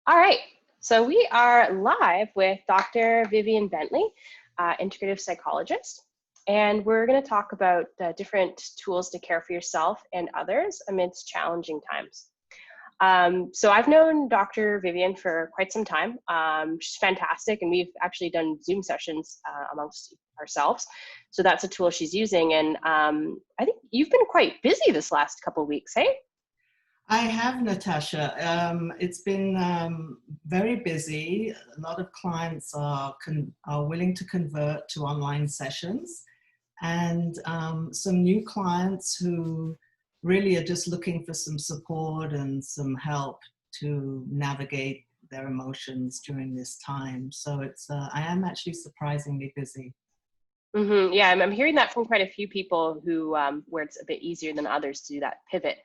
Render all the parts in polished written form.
All right, so we are live with Dr. Vivianne Bentley, integrative psychologist, and we're going to talk about different tools to care for yourself and others amidst challenging times. So I've known Dr. Vivianne for quite some time. She's fantastic, and we've actually done Zoom sessions amongst ourselves. So that's a tool she's using, and I think you've been quite busy this last couple of weeks, hey? I have, Natasha. It's been very busy. A lot of clients are willing to convert to online sessions, and some new clients who really are just looking for some support and some help to navigate their emotions during this time. So I am actually surprisingly busy. Mm-hmm. Yeah, I'm hearing that from quite a few people who where it's a bit easier than others to do that pivot.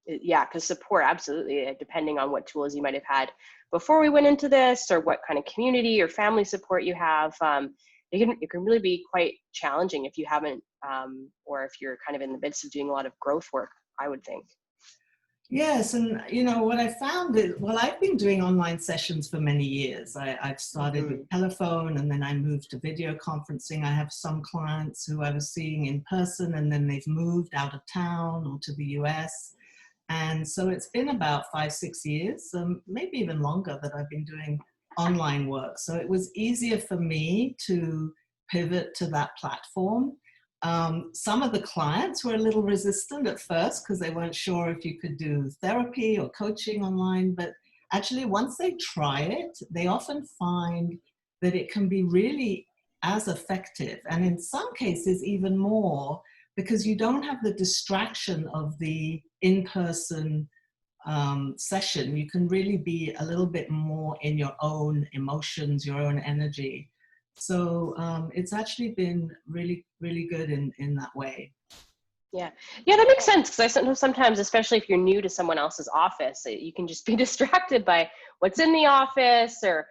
Yeah, because support, absolutely, depending on what tools you might have had before we went into this, or what kind of community or family support you have, it can really be quite challenging if you haven't, or if you're kind of in the midst of doing a lot of growth work, I would think. Yes, and you know what I found is, well, I've been doing online sessions for many years. I've started with telephone, and then I moved to video conferencing. I have some clients who I was seeing in person, and then they've moved out of town or to the US. And so it's been about 5-6 years, maybe even longer, that I've been doing online work. So it was easier for me to pivot to that platform. Some of the clients were a little resistant at first because they weren't sure if you could do therapy or coaching online, but actually once they try it, they often find that it can be really as effective, and in some cases even more, because you don't have the distraction of the in-person session. You can really be a little bit more in your own emotions, your own energy. So it's actually been really, really good in that way. Yeah, that makes sense, because I sometimes, especially if you're new to someone else's office, you can just be distracted by what's in the office or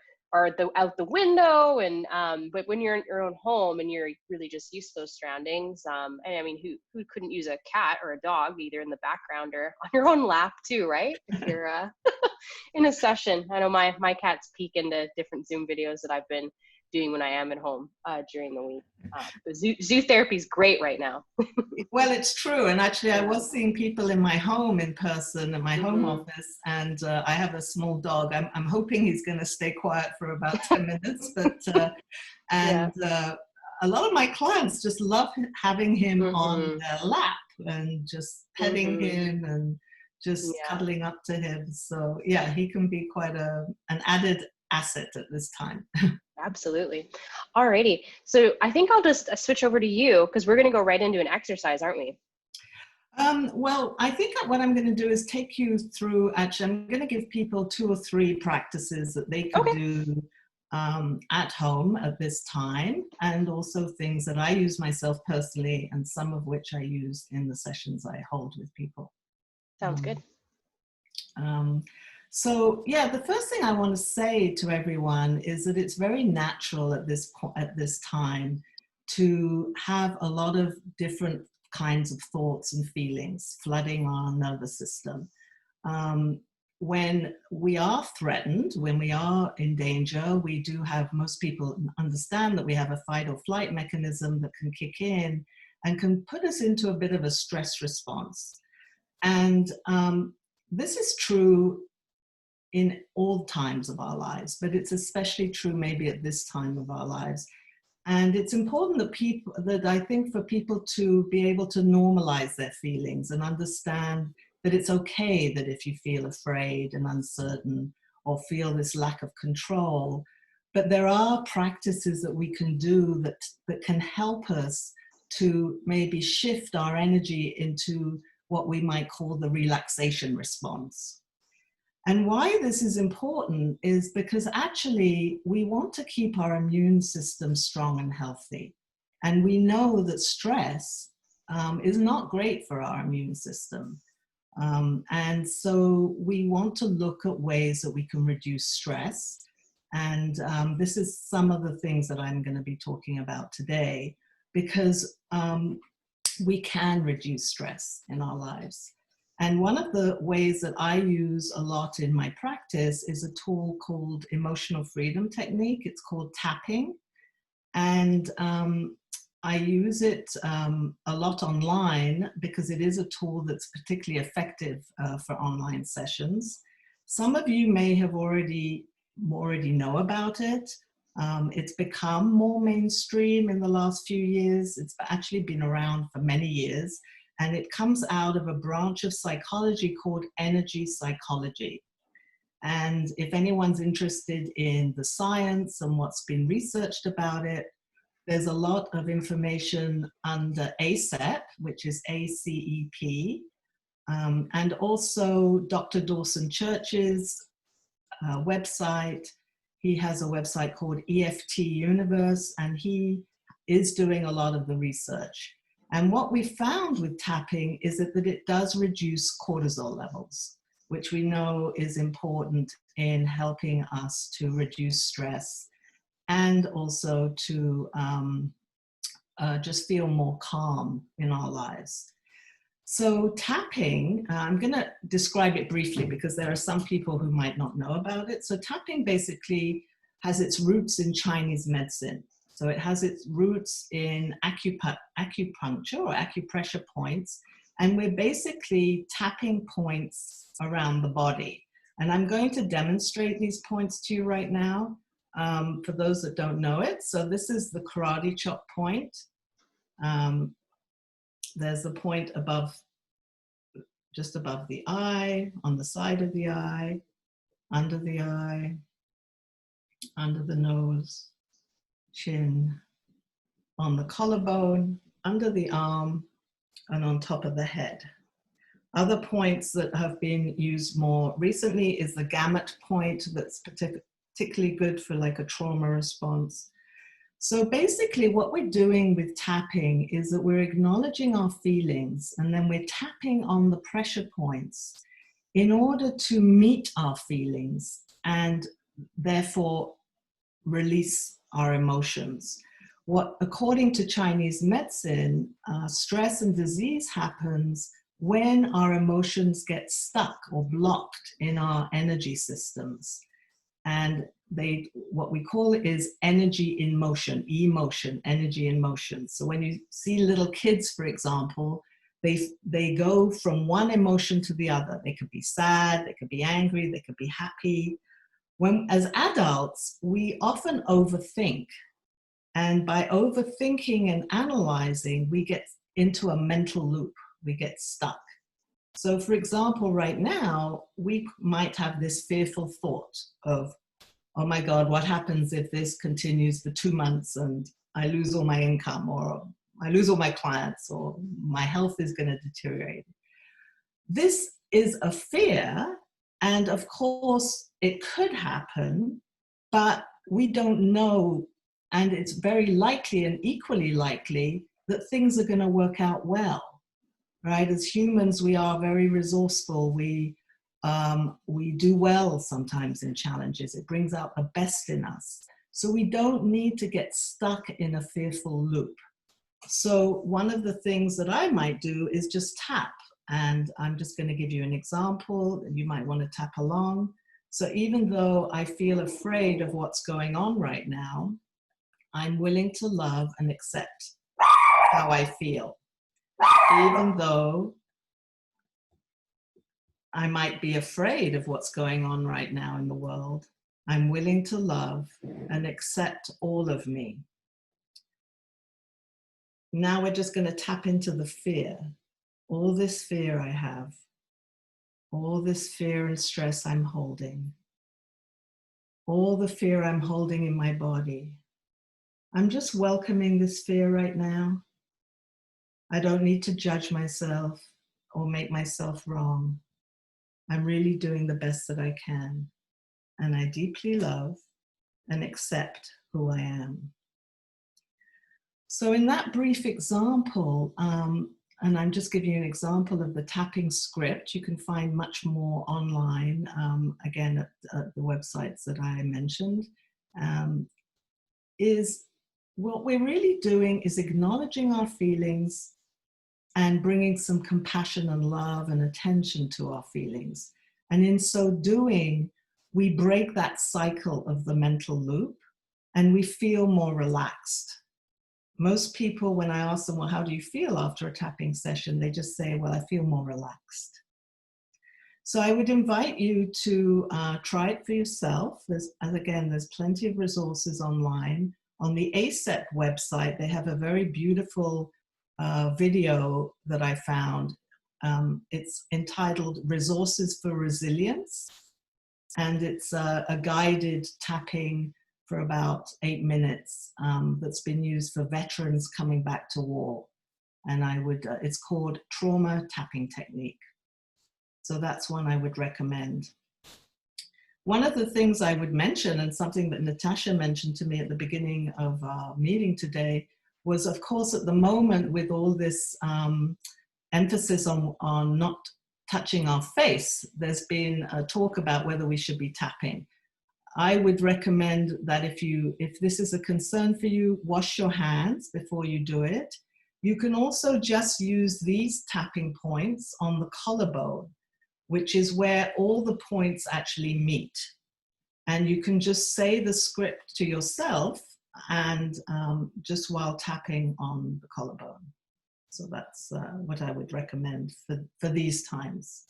out the window, and but when you're in your own home and you're really just used to those surroundings, and I mean, who couldn't use a cat or a dog either in the background or on your own lap too, right? If you're in a session. I know my cats peek into different Zoom videos that I've been doing when I am at home during the week. Zoo therapy is great right now. Well, it's true. And actually, I was seeing people in my home in person, in my home office, and I have a small dog. I'm hoping he's going to stay quiet for about 10 minutes. But a lot of my clients just love having him on their lap and just petting him and just cuddling up to him. So yeah, he can be quite an added asset at this time. Absolutely. Alrighty. So I think I'll just switch over to you, because we're going to go right into an exercise, aren't we? Well, I think what I'm going to do is take you through, actually, I'm going to give people 2 or 3 practices that they could do at home at this time, and also things that I use myself personally, and some of which I use in the sessions I hold with people. Sounds good. So yeah, the first thing I want to say to everyone is that it's very natural at this time to have a lot of different kinds of thoughts and feelings flooding our nervous system. When we are threatened, when we are in danger, we do have, most people understand that we have a fight or flight mechanism that can kick in and can put us into a bit of a stress response. And this is true in all times of our lives, but it's especially true maybe at this time of our lives. And it's important that I think for people to be able to normalize their feelings and understand that it's okay that if you feel afraid and uncertain or feel this lack of control, but there are practices that we can do that can help us to maybe shift our energy into what we might call the relaxation response. And why this is important is because actually we want to keep our immune system strong and healthy. And we know that stress is not great for our immune system. And so we want to look at ways that we can reduce stress. And this is some of the things that I'm going to be talking about today, because we can reduce stress in our lives. And one of the ways that I use a lot in my practice is a tool called emotional freedom technique. It's called tapping. And I use it a lot online because it is a tool that's particularly effective for online sessions. Some of you may have already know about it. It's become more mainstream in the last few years. It's actually been around for many years, and it comes out of a branch of psychology called energy psychology. And if anyone's interested in the science and what's been researched about it, there's a lot of information under ACEP, which is ACEP, and also Dr. Dawson Church's website. He has a website called EFT Universe, and he is doing a lot of the research. And what we found with tapping is that it does reduce cortisol levels, which we know is important in helping us to reduce stress and also to just feel more calm in our lives. So tapping, I'm going to describe it briefly because there are some people who might not know about it. So tapping basically has its roots in Chinese medicine. So it has its roots in acupuncture or acupressure points. And we're basically tapping points around the body. And I'm going to demonstrate these points to you right now for those that don't know it. So this is the karate chop point. There's the point above, just above the eye, on the side of the eye, under the eye, under the nose, chin, on the collarbone, under the arm, and on top of the head. Other points that have been used more recently is the gamut point that's particularly good for like a trauma response. So basically what we're doing with tapping is that we're acknowledging our feelings and then we're tapping on the pressure points in order to meet our feelings and therefore release our emotions. What, according to Chinese medicine, stress and disease happens when our emotions get stuck or blocked in our energy systems. And what we call it is energy in motion, emotion, energy in motion. So when you see little kids, for example, they go from one emotion to the other. They could be sad, they could be angry, they could be happy. When, as adults, we often overthink. And by overthinking and analyzing, we get into a mental loop, we get stuck. So for example, right now, we might have this fearful thought of, oh my God, what happens if this continues for 2 months and I lose all my income, or I lose all my clients, or my health is going to deteriorate. This is a fear, and of course it could happen, but we don't know, and it's very likely and equally likely that things are going to work out well. Right? As humans, we are very resourceful. We do well sometimes in challenges. It brings out the best in us. So we don't need to get stuck in a fearful loop. So one of the things that I might do is just tap. And I'm just going to give you an example. You might want to tap along. So even though I feel afraid of what's going on right now, I'm willing to love and accept how I feel. Even though I might be afraid of what's going on right now in the world, I'm willing to love and accept all of me. Now we're just going to tap into the fear. All this fear I have, all this fear and stress I'm holding, all the fear I'm holding in my body. I'm just welcoming this fear right now. I don't need to judge myself or make myself wrong. I'm really doing the best that I can. And I deeply love and accept who I am. So in that brief example, and I'm just giving you an example of the tapping script, you can find much more online, again, at the websites that I mentioned, is what we're really doing is acknowledging our feelings and bringing some compassion and love and attention to our feelings. And in so doing, we break that cycle of the mental loop and we feel more relaxed. Most people, when I ask them, well, how do you feel after a tapping session? They just say, well, I feel more relaxed. So I would invite you to try it for yourself. There's plenty of resources online. On the ACEP website, they have a very beautiful video that I found. It's entitled Resources for Resilience, and it's a guided tapping for about 8 minutes that's been used for veterans coming back to war. And it's called Trauma Tapping Technique. So that's one I would recommend. One of the things I would mention, and something that Natasha mentioned to me at the beginning of our meeting today, was, of course, at the moment with all this emphasis on not touching our face, there's been a talk about whether we should be tapping. I would recommend that if this is a concern for you, wash your hands before you do it. You can also just use these tapping points on the collarbone, which is where all the points actually meet. And you can just say the script to yourself and just while tapping on the collarbone. So that's what I would recommend for these times.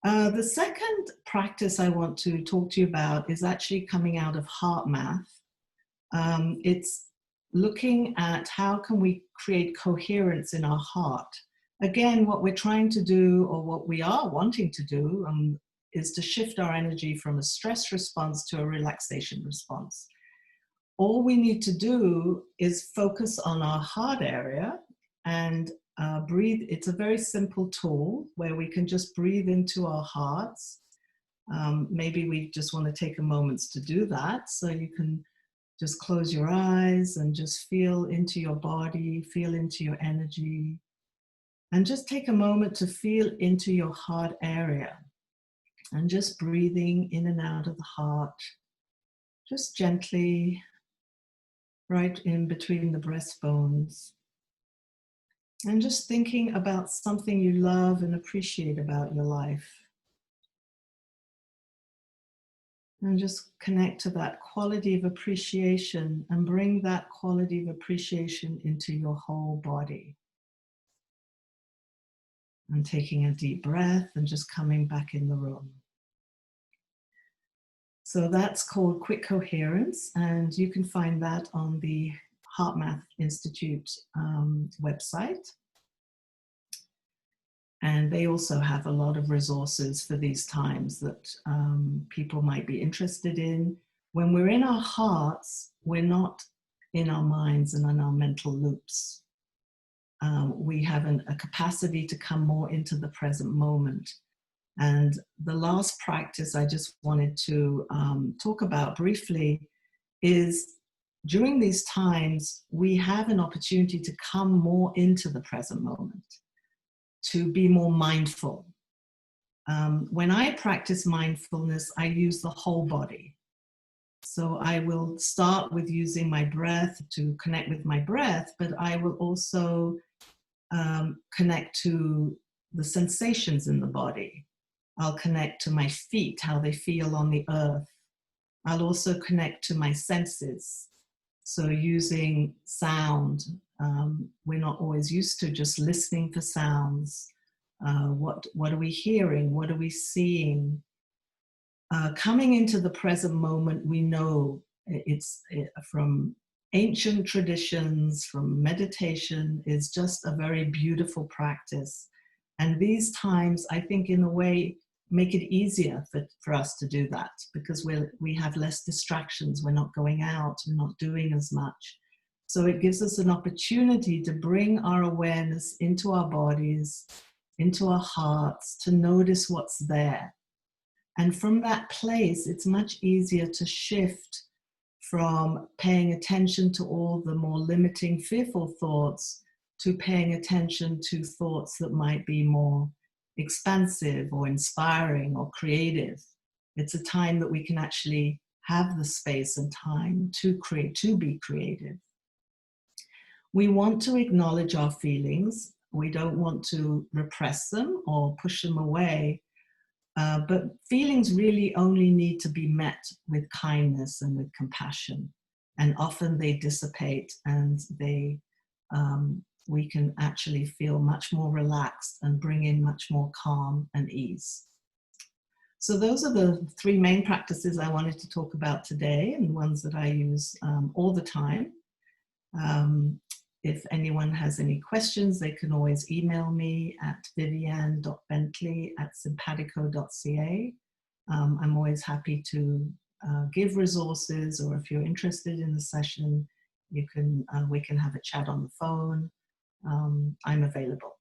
The second practice I want to talk to you about is actually coming out of HeartMath. It's looking at how can we create coherence in our heart. Again, what we're trying to do, or what we are wanting to do, is to shift our energy from a stress response to a relaxation response. All we need to do is focus on our heart area and breathe. It's a very simple tool where we can just breathe into our hearts. Maybe we just want to take a moment to do that. So you can just close your eyes and just feel into your body, feel into your energy. And just take a moment to feel into your heart area and just breathing in and out of the heart, just gently, right in between the breastbones. And just thinking about something you love and appreciate about your life. And just connect to that quality of appreciation and bring that quality of appreciation into your whole body. And taking a deep breath and just coming back in the room. So that's called Quick Coherence, and you can find that on the HeartMath Institute website. And they also have a lot of resources for these times that people might be interested in. When we're in our hearts, we're not in our minds and in our mental loops. We have a capacity to come more into the present moment. And the last practice I just wanted to talk about briefly is during these times, we have an opportunity to come more into the present moment, to be more mindful. When I practice mindfulness, I use the whole body. So I will start with using my breath to connect with my breath, but I will also connect to the sensations in the body. I'll connect to my feet, how they feel on the earth. I'll also connect to my senses. So using sound, we're not always used to just listening for sounds. What are we hearing? What are we seeing? Coming into the present moment, we know it's from ancient traditions, from meditation, is just a very beautiful practice. And these times, I think, in a way, make it easier for us to do that because we have less distractions. We're not going out, we're not doing as much. So it gives us an opportunity to bring our awareness into our bodies, into our hearts, to notice what's there. And from that place, it's much easier to shift from paying attention to all the more limiting, fearful thoughts to paying attention to thoughts that might be more expansive or inspiring or creative. It's a time that we can actually have the space and time to create, to be creative. We want to acknowledge our feelings. We don't want to repress them or push them away. But feelings really only need to be met with kindness and with compassion. And often they dissipate, and we can actually feel much more relaxed and bring in much more calm and ease. So those are the three main practices I wanted to talk about today, and ones that I use all the time. If anyone has any questions, they can always email me at vivianne.bentley@simpatico.ca. I'm always happy to give resources, or if you're interested in the session, we can have a chat on the phone. I'm available.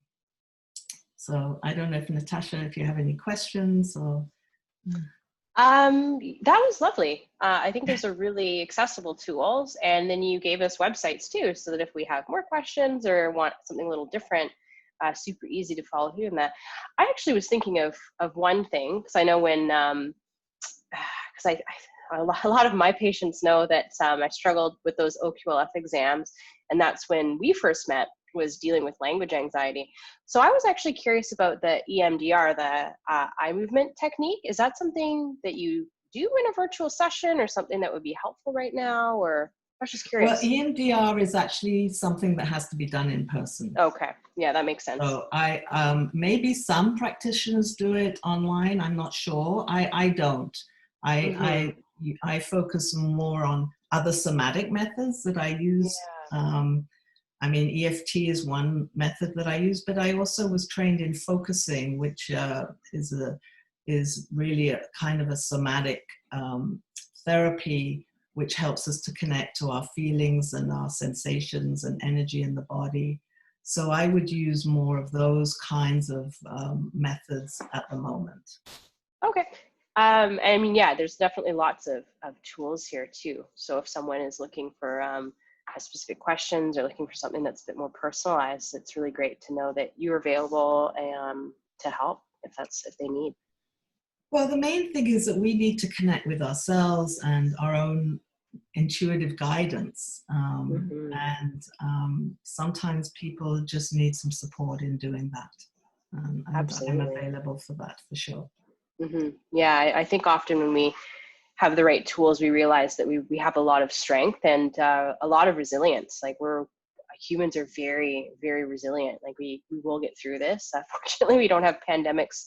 So I don't know if Natasha, if you have any questions or. That was lovely. I think those are really accessible tools. And then you gave us websites too, so that if we have more questions or want something a little different, super easy to follow through in that. I actually was thinking of one thing, because I know when, because a lot of my patients know that I struggled with those OQLF exams, and that's when we first met, was dealing with language anxiety. So I was actually curious about the EMDR, the eye movement technique. Is that something that you do in a virtual session, or something that would be helpful right now? Or I was just curious. Well, EMDR is actually something that has to be done in person. Okay, yeah, that makes sense. So maybe some practitioners do it online. I'm not sure. I don't. I focus more on other somatic methods that I use. Yeah. I mean, EFT is one method that I use, but I also was trained in focusing, which is really a kind of a somatic therapy, which helps us to connect to our feelings and our sensations and energy in the body. So I would use more of those kinds of methods at the moment. Okay. I mean, yeah, there's definitely lots of tools here too. So if someone is looking for has specific questions or looking for something that's a bit more personalized, it's really great to know that you're available to help if they need. Well, the main thing is that we need to connect with ourselves and our own intuitive guidance. And sometimes people just need some support in doing that. And I'm available for that, for sure. Yeah, I think often when we have the right tools, we realize that we have a lot of strength and a lot of resilience. Like humans are very, very resilient. Like we will get through this. Fortunately, we don't have pandemics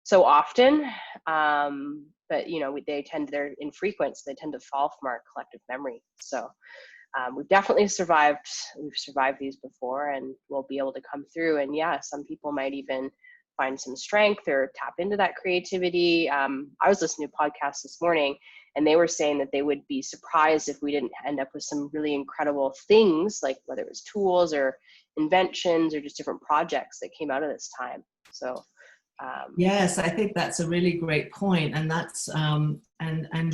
so often, but they're infrequent, so they tend to fall from our collective memory. So we've definitely survived. We've survived these before, and we'll be able to come through. And yeah, some people might even find some strength or tap into that creativity. I was listening to a podcast this morning, and they were saying that they would be surprised if we didn't end up with some really incredible things, like whether it was tools or inventions or just different projects that came out of this time. So yes, I think that's a really great point, and that's and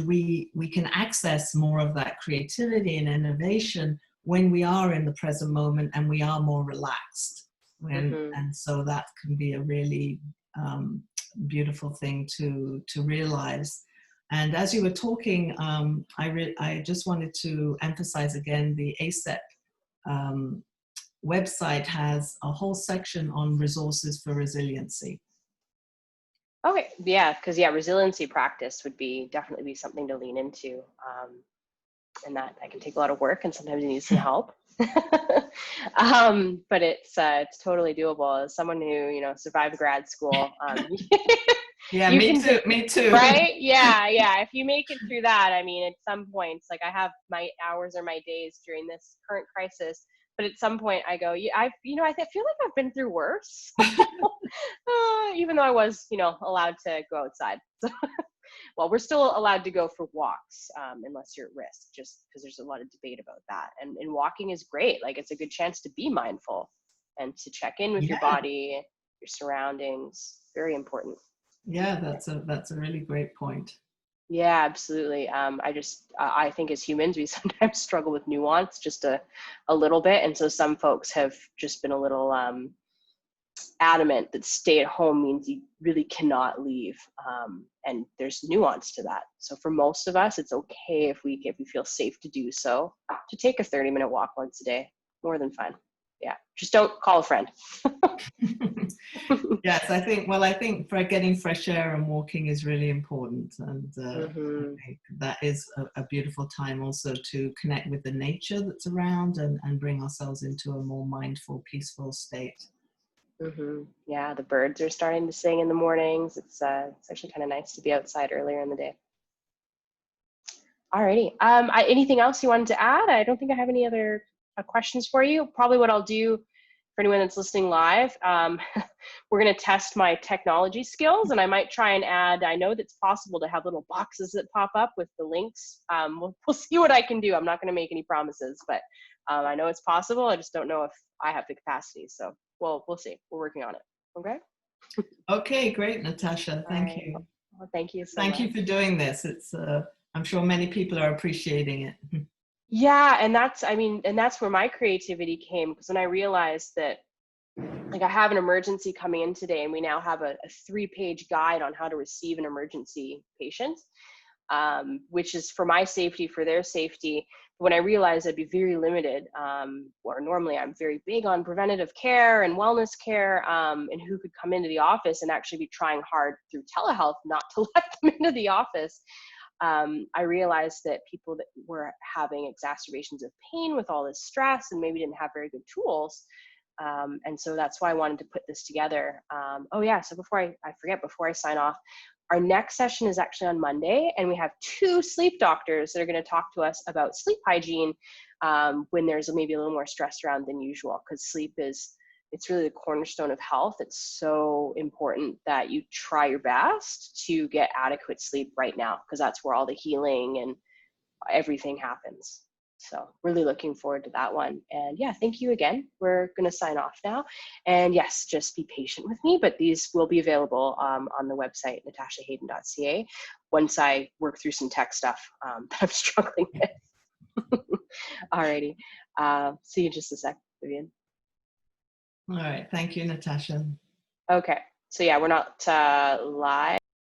we can access more of that creativity and innovation when we are in the present moment and we are more relaxed. And so that can be a really beautiful thing to realize. And as you were talking, I just wanted to emphasize again, the ACEP website has a whole section on resources for resiliency. Okay, yeah, because resiliency practice would definitely be something to lean into, and that can take a lot of work, and sometimes you need some help. But it's totally doable. As someone who survived grad school, yeah, me too. Right? Yeah. If you make it through that, I mean, at some points, like I have my hours or my days during this current crisis, but at some point I go, I feel like I've been through worse, even though I was, allowed to go outside. Well, we're still allowed to go for walks, unless you're at risk, just because there's a lot of debate about that. And walking is great. Like, it's a good chance to be mindful and to check in with your body, your surroundings. Very important. Yeah, that's a really great point. Yeah, absolutely. I think as humans, we sometimes struggle with nuance just a little bit. And so some folks have just been a little adamant that stay at home means you really cannot leave. And there's nuance to that. So for most of us, it's okay if we feel safe to do so, to take a 30-minute walk once a day, more than fine. Yeah, just don't call a friend. Yes, I think for getting fresh air and walking is really important, and I think that is a beautiful time also to connect with the nature that's around and bring ourselves into a more mindful, peaceful state. Yeah, the birds are starting to sing in the mornings. It's actually kind of nice to be outside earlier in the day. Alrighty. Anything else you wanted to add? I don't think I have any other questions for you. Probably what I'll do for anyone that's listening live, we're going to test my technology skills, and I might try and add, I know that's possible to have little boxes that pop up with the links. We'll see what I can do. I'm not going to make any promises, but I know it's possible. I just don't know if I have the capacity. So we'll see. We're working on it. Okay. Okay, great, Natasha. Thank you. Well, thank you so Thank much. you for doing this. It's I'm sure many people are appreciating it. Yeah, and that's where my creativity came, because when I realized that, like, I have an emergency coming in today, and we now have a 3-page guide on how to receive an emergency patient, which is for my safety, for their safety. When I realized I'd be very limited, or normally I'm very big on preventative care and wellness care, and who could come into the office and actually be trying hard through telehealth not to let them into the office. I realized that people that were having exacerbations of pain with all this stress and maybe didn't have very good tools. And so that's why I wanted to put this together. Oh yeah, so before I forget, before I sign off, our next session is actually on Monday, and we have 2 sleep doctors that are going to talk to us about sleep hygiene when there's maybe a little more stress around than usual, because sleep it's really the cornerstone of health. It's so important that you try your best to get adequate sleep right now, because that's where all the healing and everything happens. So really looking forward to that one. And yeah, thank you again. We're going to sign off now. And yes, just be patient with me, but these will be available on the website, natashahayden.ca, once I work through some tech stuff that I'm struggling with. Alrighty. See you in just a sec, Vivianne. All right. Thank you, Natasha. Okay. So yeah, we're not live.